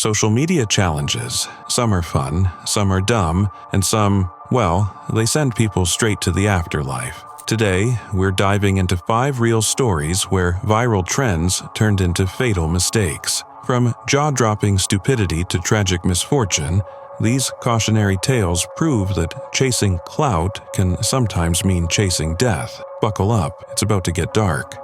social media challenges. Some are fun, some are dumb, and some, well, they send people straight to the afterlife. Today, we're diving into 5 real stories where viral trends turned into fatal mistakes. From jaw-dropping stupidity to tragic misfortune, these cautionary tales prove that chasing clout can sometimes mean chasing death. Buckle up, it's about to get dark.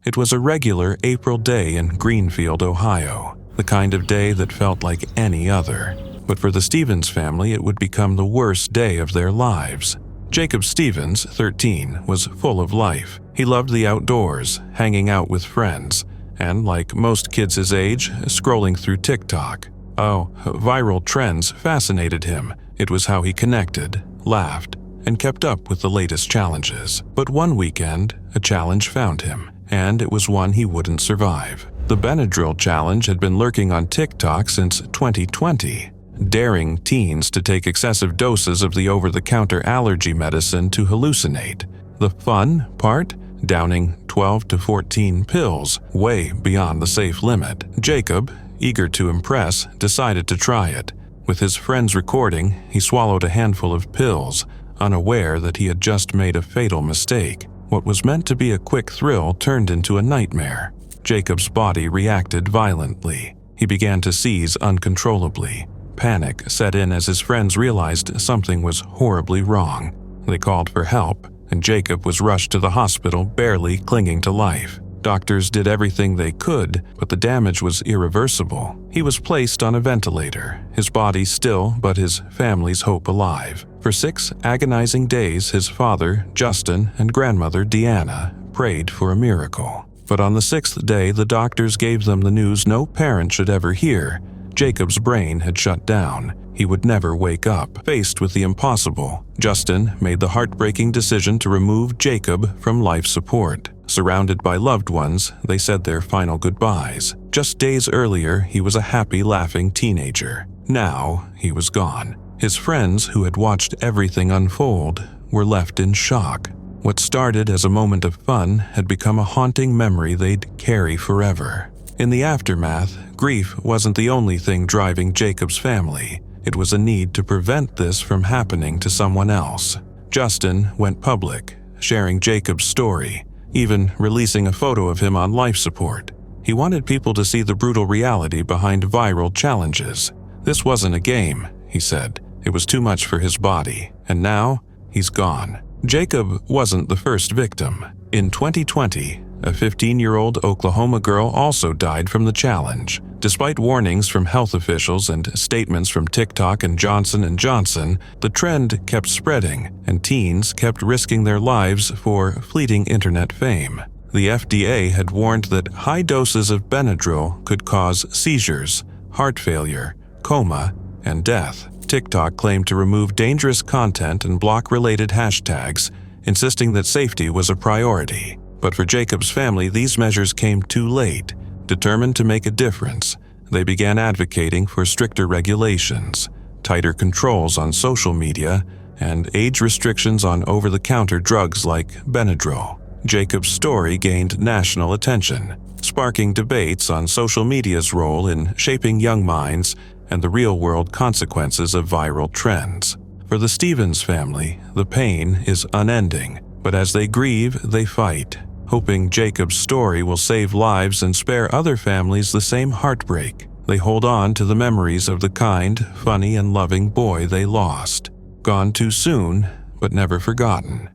It was a regular April day in Greenfield, Ohio, the kind of day that felt like any other. But for the Stevens family, it would become the worst day of their lives. Jacob Stevens, 13, was full of life. He loved the outdoors, hanging out with friends, and like most kids his age, scrolling through TikTok. Viral trends fascinated him. It was how he connected, laughed, and kept up with the latest challenges. But one weekend, a challenge found him, and it was one he wouldn't survive. The Benadryl challenge had been lurking on TikTok since 2020, daring teens to take excessive doses of the over-the-counter allergy medicine to hallucinate. The fun part? Downing 12 to 14 pills, way beyond the safe limit. Jacob, eager to impress, decided to try it. With his friends recording, he swallowed a handful of pills, unaware that he had just made a fatal mistake. What was meant to be a quick thrill turned into a nightmare. Jacob's body reacted violently. He began to seize uncontrollably. Panic set in as his friends realized something was horribly wrong. They called for help, and Jacob was rushed to the hospital, barely clinging to life. Doctors did everything they could, but the damage was irreversible. He was placed on a ventilator, his body still but his family's hope alive. For 6 agonizing days, his father, Justin, and grandmother, Deanna, prayed for a miracle. But on the 6th day, the doctors gave them the news no parent should ever hear. Jacob's brain had shut down. He would never wake up. Faced with the impossible, Justin made the heartbreaking decision to remove Jacob from life support. Surrounded by loved ones, they said their final goodbyes. Just days earlier, he was a happy, laughing teenager. Now, he was gone. His friends, who had watched everything unfold, were left in shock. What started as a moment of fun had become a haunting memory they'd carry forever. In the aftermath, grief wasn't the only thing driving Jacob's family. It was a need to prevent this from happening to someone else. Justin went public, sharing Jacob's story, even releasing a photo of him on life support. He wanted people to see the brutal reality behind viral challenges. This wasn't a game, he said. It was too much for his body, and now he's gone. Jacob wasn't the first victim. In 2020, a 15-year-old Oklahoma girl also died from the challenge. Despite warnings from health officials and statements from TikTok and Johnson & Johnson, the trend kept spreading, and teens kept risking their lives for fleeting internet fame. The FDA had warned that high doses of Benadryl could cause seizures, heart failure, coma, and death. TikTok claimed to remove dangerous content and block related hashtags, insisting that safety was a priority. But for Jacob's family, these measures came too late. Determined to make a difference, they began advocating for stricter regulations, tighter controls on social media, and age restrictions on over-the-counter drugs like Benadryl. Jacob's story gained national attention, sparking debates on social media's role in shaping young minds and the real-world consequences of viral trends. For the Stevens family, the pain is unending, but as they grieve, they fight, hoping Jacob's story will save lives and spare other families the same heartbreak. They hold on to the memories of the kind, funny, and loving boy they lost. Gone too soon, but never forgotten.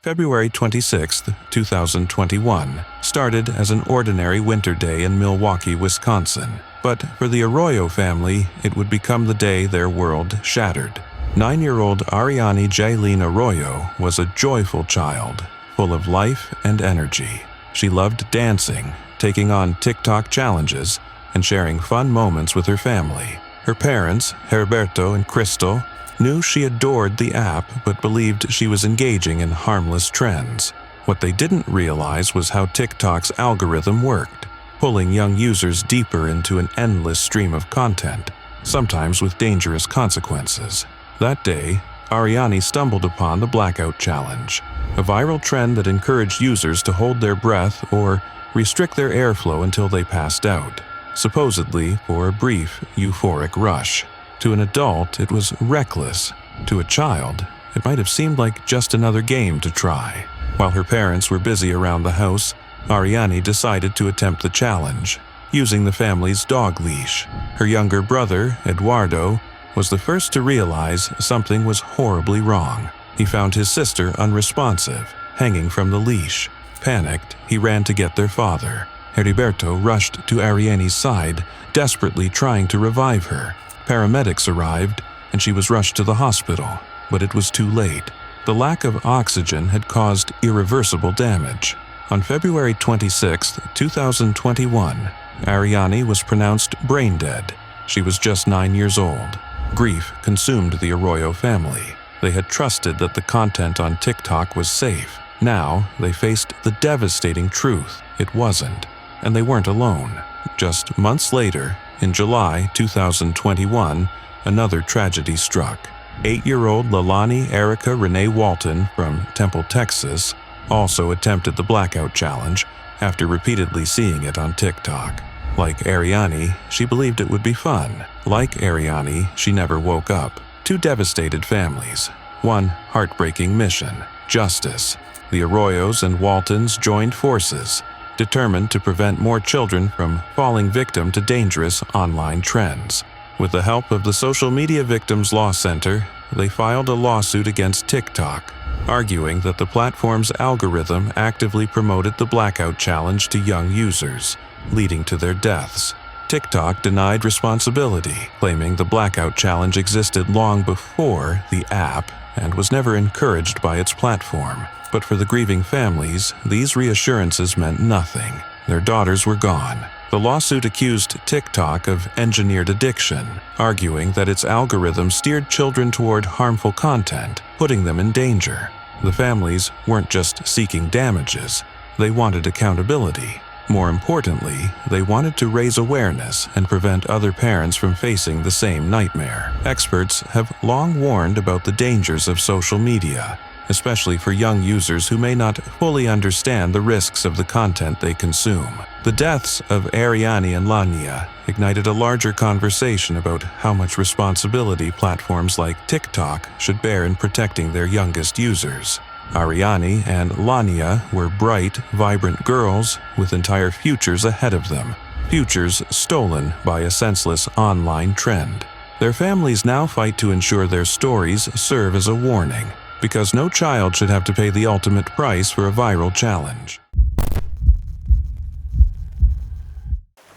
February 26, 2021, started as an ordinary winter day in Milwaukee, Wisconsin. But for the Arroyo family, it would become the day their world shattered. 9-year-old Ariane Jaylene Arroyo was a joyful child, full of life and energy. She loved dancing, taking on TikTok challenges, and sharing fun moments with her family. Her parents, Herberto and Crystal, knew she adored the app but believed she was engaging in harmless trends. What they didn't realize was how TikTok's algorithm worked, pulling young users deeper into an endless stream of content, sometimes with dangerous consequences. That day, Ariane stumbled upon the Blackout challenge. a viral trend that encouraged users to hold their breath or restrict their airflow until they passed out, supposedly for a brief, euphoric rush. To an adult, it was reckless. To a child, it might have seemed like just another game to try. While her parents were busy around the house, Ariane decided to attempt the challenge, using the family's dog leash. Her younger brother, Eduardo, was the first to realize something was horribly wrong. He found his sister unresponsive, hanging from the leash. Panicked, he ran to get their father. Heriberto rushed to Ariane's side, desperately trying to revive her. Paramedics arrived, and she was rushed to the hospital, but it was too late. The lack of oxygen had caused irreversible damage. On February 26, 2021, Ariane was pronounced brain dead. She was just 9 years old. Grief consumed the Arroyo family. They had trusted that the content on TikTok was safe. Now, they faced the devastating truth. It wasn't. And they weren't alone. Just months later, in July 2021, another tragedy struck. 8-year-old Leilani Erica Renee Walton from Temple, Texas, also attempted the Blackout challenge after repeatedly seeing it on TikTok. Like Ariane, she believed it would be fun. Like Ariane, she never woke up. Two devastated families. One heartbreaking mission: justice. The Arroyos and Waltons joined forces, determined to prevent more children from falling victim to dangerous online trends. With the help of the Social Media Victims Law Center, they filed a lawsuit against TikTok, arguing that the platform's algorithm actively promoted the Blackout challenge to young users, leading to their deaths. TikTok denied responsibility, claiming the Blackout challenge existed long before the app and was never encouraged by its platform. But for the grieving families, these reassurances meant nothing. Their daughters were gone. The lawsuit accused TikTok of engineered addiction, arguing that its algorithm steered children toward harmful content, putting them in danger. The families weren't just seeking damages, they wanted accountability. More importantly, they wanted to raise awareness and prevent other parents from facing the same nightmare. Experts have long warned about the dangers of social media, especially for young users who may not fully understand the risks of the content they consume. The deaths of Ariane and Lania ignited a larger conversation about how much responsibility platforms like TikTok should bear in protecting their youngest users. Ariane and Lania were bright, vibrant girls with entire futures ahead of them, futures stolen by a senseless online trend. Their families now fight to ensure their stories serve as a warning, because no child should have to pay the ultimate price for a viral challenge.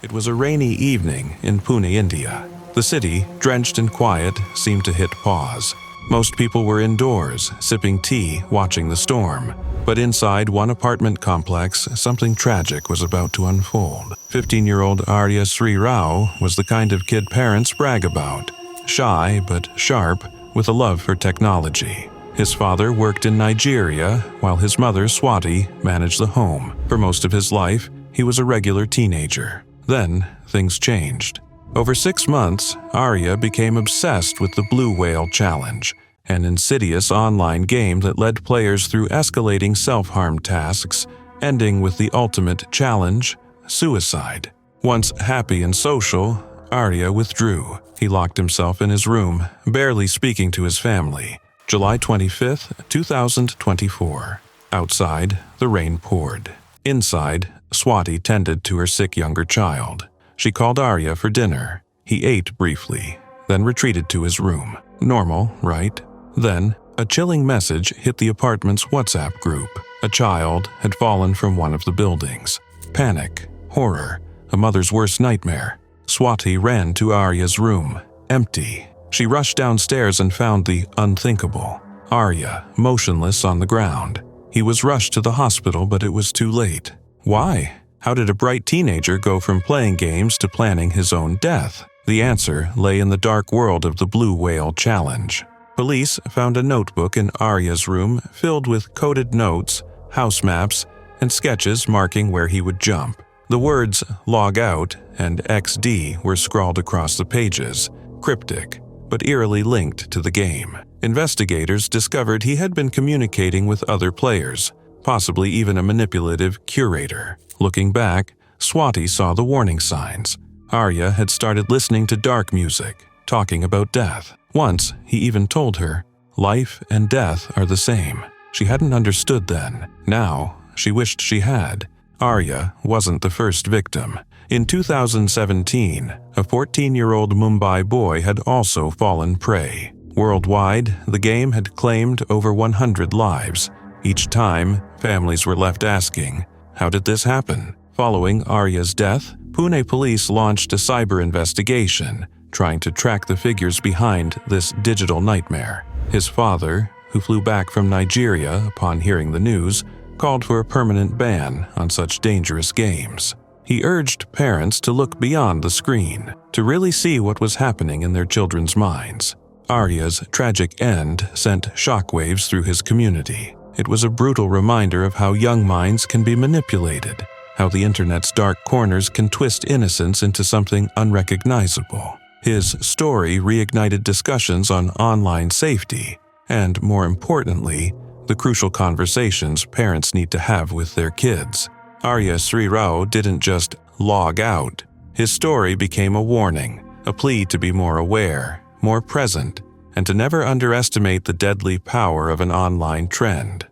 It was a rainy evening in Pune, India. The city, drenched in quiet, seemed to hit pause. Most people were indoors, sipping tea, watching the storm. But inside one apartment complex, something tragic was about to unfold. 15-year-old Arya Sri Rao was the kind of kid parents brag about. Shy but sharp, with a love for technology. His father worked in Nigeria, while his mother, Swati, managed the home. For most of his life, he was a regular teenager. Then, things changed. Over 6 months, Arya became obsessed with the Blue Whale Challenge, an insidious online game that led players through escalating self-harm tasks, ending with the ultimate challenge: suicide. Once happy and social, Arya withdrew. He locked himself in his room, barely speaking to his family. July 25, 2024. Outside, the rain poured. Inside, Swati tended to her sick younger child. She called Arya for dinner. He ate briefly, then retreated to his room. Normal, right? Then, a chilling message hit the apartment's WhatsApp group. A child had fallen from one of the buildings. Panic, horror, a mother's worst nightmare. Swati ran to Arya's room, empty. She rushed downstairs and found the unthinkable. Arya, motionless on the ground. He was rushed to the hospital, but it was too late. Why? How did a bright teenager go from playing games to planning his own death? The answer lay in the dark world of the Blue Whale Challenge. Police found a notebook in Arya's room filled with coded notes, house maps, and sketches marking where he would jump. The words "log out" and "XD" were scrawled across the pages, cryptic. but eerily linked to the game. Investigators discovered he had been communicating with other players, possibly even a manipulative curator. Looking back, Swati saw the warning signs. Arya had started listening to dark music, talking about death. Once, he even told her, life and death are the same. She hadn't understood then. Now, she wished she had. Arya wasn't the first victim. In 2017, a 14-year-old Mumbai boy had also fallen prey. Worldwide, the game had claimed over 100 lives. Each time, families were left asking, how did this happen? Following Arya's death, Pune police launched a cyber investigation, trying to track the figures behind this digital nightmare. His father, who flew back from Nigeria upon hearing the news, called for a permanent ban on such dangerous games. He urged parents to look beyond the screen, to really see what was happening in their children's minds. Arya's tragic end sent shockwaves through his community. It was a brutal reminder of how young minds can be manipulated, how the internet's dark corners can twist innocence into something unrecognizable. His story reignited discussions on online safety, and more importantly, the crucial conversations parents need to have with their kids. Arya Sri Rao didn't just log out. His story became a warning, a plea to be more aware, more present, and to never underestimate the deadly power of an online trend.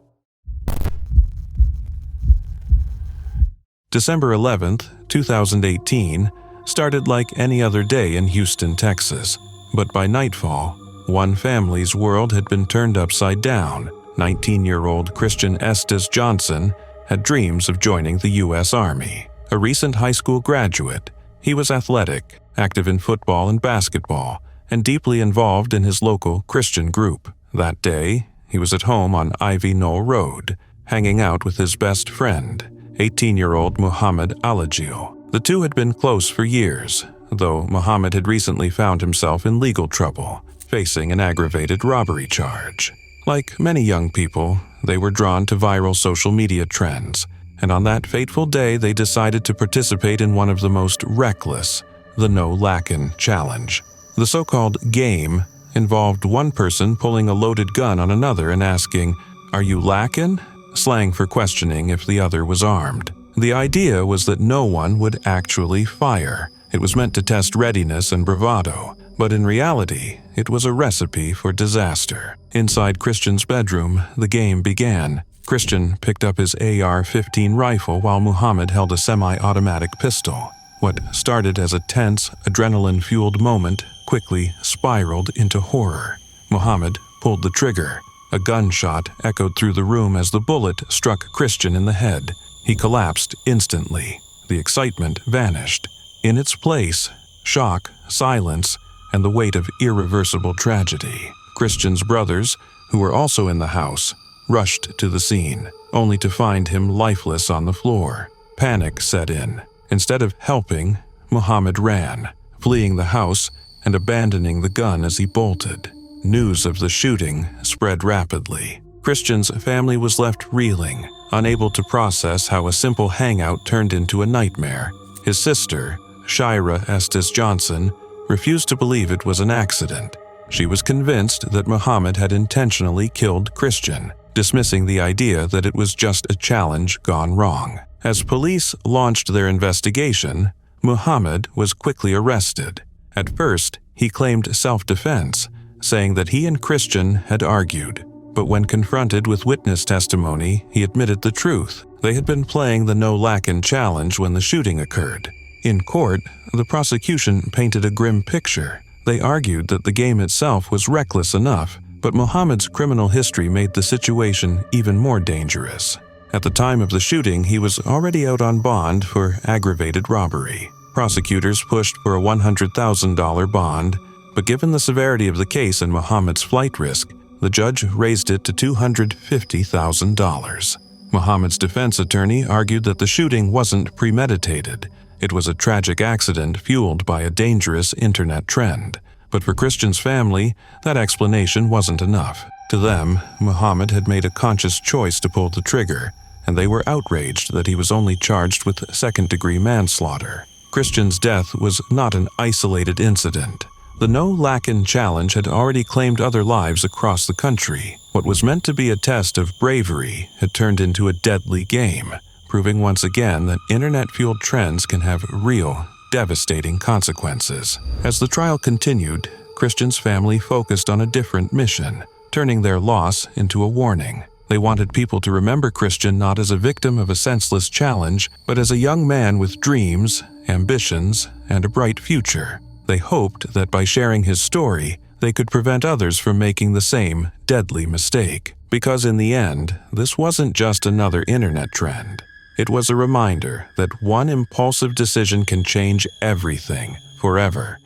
December 11th, 2018, started like any other day in Houston, Texas, but by nightfall, one family's world had been turned upside down. 19-year-old Christian Estes Johnson had dreams of joining the U.S. Army. A recent high school graduate, he was athletic, active in football and basketball, and deeply involved in his local Christian group. That day, he was at home on Ivy Knoll Road, hanging out with his best friend, 18-year-old Muhammad Alajil. The two had been close for years, though Muhammad had recently found himself in legal trouble, facing an aggravated robbery charge. Like many young people, they were drawn to viral social media trends, and on that fateful day they decided to participate in one of the most reckless, the No Lackin challenge. The so-called game involved one person pulling a loaded gun on another and asking, "Are you lackin?" slang for questioning if the other was armed. The idea was that no one would actually fire. It was meant to test readiness and bravado, but in reality, it was a recipe for disaster. Inside Christian's bedroom, the game began. Christian picked up his AR-15 rifle while Muhammad held a semi-automatic pistol. What started as a tense, adrenaline-fueled moment quickly spiraled into horror. Muhammad pulled the trigger. A gunshot echoed through the room as the bullet struck Christian in the head. He collapsed instantly. The excitement vanished. In its place, shock, silence, and the weight of irreversible tragedy. Christian's brothers, who were also in the house, rushed to the scene, only to find him lifeless on the floor. Panic set in. Instead of helping, Muhammad ran, fleeing the house and abandoning the gun as he bolted. News of the shooting spread rapidly. Christian's family was left reeling, unable to process how a simple hangout turned into a nightmare. His sister, Shira Estes Johnson, refused to believe it was an accident. She was convinced that Muhammad had intentionally killed Christian, dismissing the idea that it was just a challenge gone wrong. As police launched their investigation, Muhammad was quickly arrested. At first, he claimed self-defense, saying that he and Christian had argued. But when confronted with witness testimony, he admitted the truth. They had been playing the No Lackin challenge when the shooting occurred. In court, the prosecution painted a grim picture. They argued that the game itself was reckless enough, but Muhammad's criminal history made the situation even more dangerous. At the time of the shooting, he was already out on bond for aggravated robbery. Prosecutors pushed for a $100,000 bond, but given the severity of the case and Muhammad's flight risk, the judge raised it to $250,000. Muhammad's defense attorney argued that the shooting wasn't premeditated. It was a tragic accident fueled by a dangerous internet trend. But for Christian's family, that explanation wasn't enough. To them, Muhammad had made a conscious choice to pull the trigger, and they were outraged that he was only charged with second-degree manslaughter. Christian's death was not an isolated incident. The No Lackin challenge had already claimed other lives across the country. What was meant to be a test of bravery had turned into a deadly game, proving once again that internet-fueled trends can have real, devastating consequences. As the trial continued, Christian's family focused on a different mission, turning their loss into a warning. They wanted people to remember Christian not as a victim of a senseless challenge, but as a young man with dreams, ambitions, and a bright future. They hoped that by sharing his story, they could prevent others from making the same deadly mistake. Because in the end, this wasn't just another internet trend. It was a reminder that one impulsive decision can change everything forever.